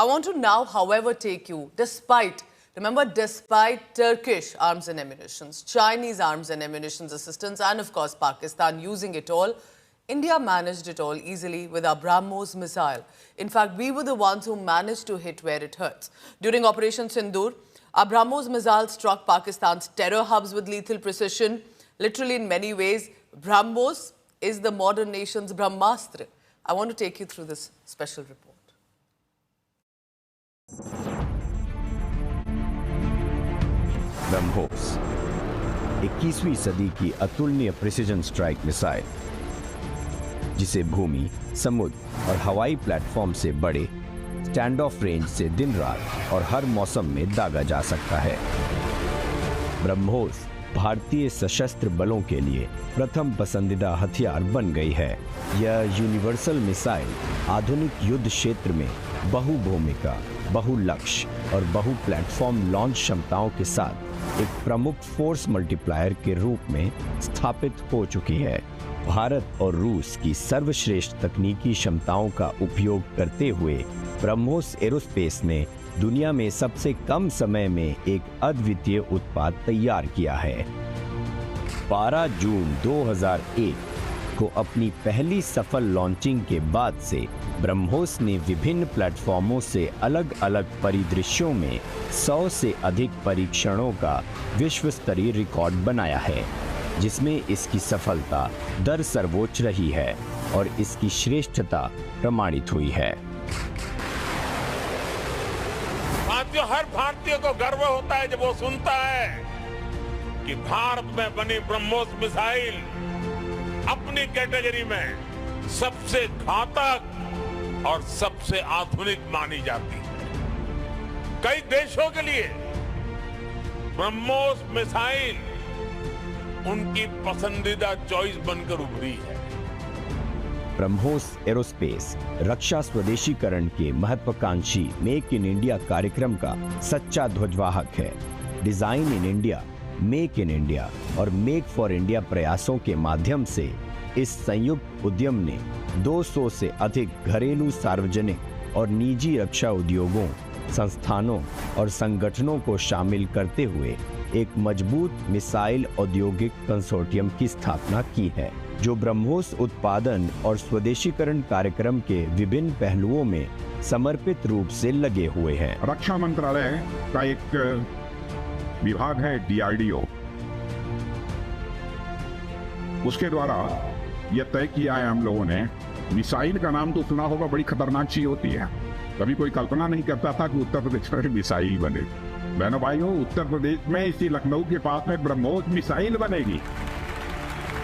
I want to now, however, take you, despite Turkish arms and ammunitions, Chinese arms and ammunitions assistance, and of course Pakistan using it all, India managed it all easily with our BrahMos missile. In fact, we were the ones who managed to hit where it hurts. During Operation Sindoor, our BrahMos missile struck Pakistan's terror hubs with lethal precision. Literally, in many ways, BrahMos is the modern nation's Brahmastra. I want to take you through this special report. BrahMos, 21वीं सदी की अतुलनीय precision strike missile, जिसे भूमि, समुद्र और हवाई platform से बड़े स्टैंड ऑफ रेंज से दिन रात और हर मौसम में दागा जा सकता है। BrahMos भारतीय सशस्त्र बलों के लिए प्रथम पसंदीदा हथियार बन गई है। यह यूनिवर्सल मिसाइल आधुनिक युद्ध क्षेत्र में बहुभूमिका, बहुलक्ष्य और बहु प्लेटफॉर्म लॉन्च क्षमताओं के साथ एक प्रमुख फोर्स मल्टीप्लायर के रूप में स्थापित हो चुकी है। भारत और रूस की सर्वश्रेष्ठ तकनीकी क्षमताओं का उपयोग करते हुए BrahMos एरोस्पेस ने दुनिया में सबसे कम समय में एक अद्वितीय उत्पाद तैयार किया है। 12 जून 2001 को अपनी पहली सफल लॉन्चिंग के बाद से BrahMos ने विभिन्न प्लेटफॉर्मों से अलग-अलग परिदृश्यों में 100 से अधिक परीक्षणों का विश्व स्तरीय रिकॉर्ड बनाया है, जिसमें इसकी सफलता दर सर्वोच्च रही है और इसकी श्रेष्ठता प्रमाणित हुई है। साथियों, हर भारतीय को गर्व होता है जब वो सुनता है कि भारत में बनी BrahMos मिसाइल अपनी कैटेगरी में सबसे घातक और सबसे आधुनिक मानी जाती है। कई देशों के लिए BrahMos मिसाइल उनकी पसंदीदा चॉइस बनकर उभरी है। BrahMos एरोस्पेस रक्षा स्वदेशीकरण के महत्वाकांक्षी मेक इन इंडिया कार्यक्रम का सच्चा ध्वजवाहक है। Design in India, make in India और मेक फॉर इंडिया प्रयासों के माध्यम से इस संयुक्त उद्यम ने 200 से अधिक घरेलू, सार्वजनिक और निजी रक्षा उद्योगों, संस्थानों और संगठनों को शामिल करते हुए एक मजबूत मिसाइल औद्योगिक कंसोर्टियम की स्थापना की है, जो BrahMos उत्पादन और स्वदेशीकरण कार्यक्रम के विभिन्न पहलुओं में समर्पित रूप से लगे हुए हैं। रक्षा मंत्रालय का एक विभाग है DRDO, उसके द्वारा यह तय किया है हम लोगों ने। मिसाइल का नाम तो सुना होगा, बड़ी खतरनाक चीज होती है। कभी कोई कल्पना नहीं करता था कि उत्तर प्रदेश में मिसाइल बने। बहनों भाइयों, उत्तर प्रदेश में इसी लखनऊ के पास में BrahMos मिसाइल बनेगी।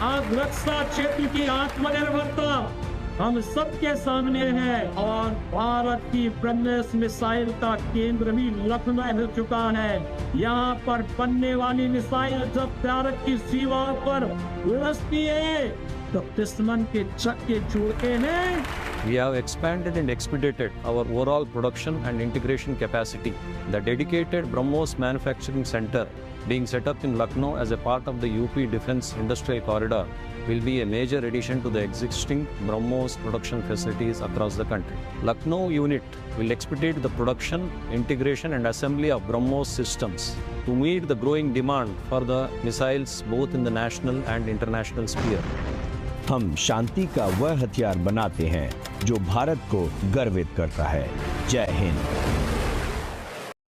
आज रक्षा क्षेत्र की आत्मनिर्भरता हम सबके सामने है और भारत की BrahMos मिसाइल का केंद्र भी लखनऊ हो चुका है। यहाँ पर बनने वाली मिसाइल जब भारत की सीमाओं पर उड़ती है तो दुश्मन के चक्के छूटते हैं। We have expanded and expedited our overall production and integration capacity. The dedicated BrahMos manufacturing center being set up in Lucknow as a part of the UP Defence Industrial Corridor will be a major addition to the existing BrahMos production facilities across the country. Lucknow unit will expedite the production, integration and assembly of BrahMos systems to meet the growing demand for the missiles both in the national and international sphere. हम शांति का वह हथियार बनाते हैं जो भारत को गर्वित करता है। जय हिंद।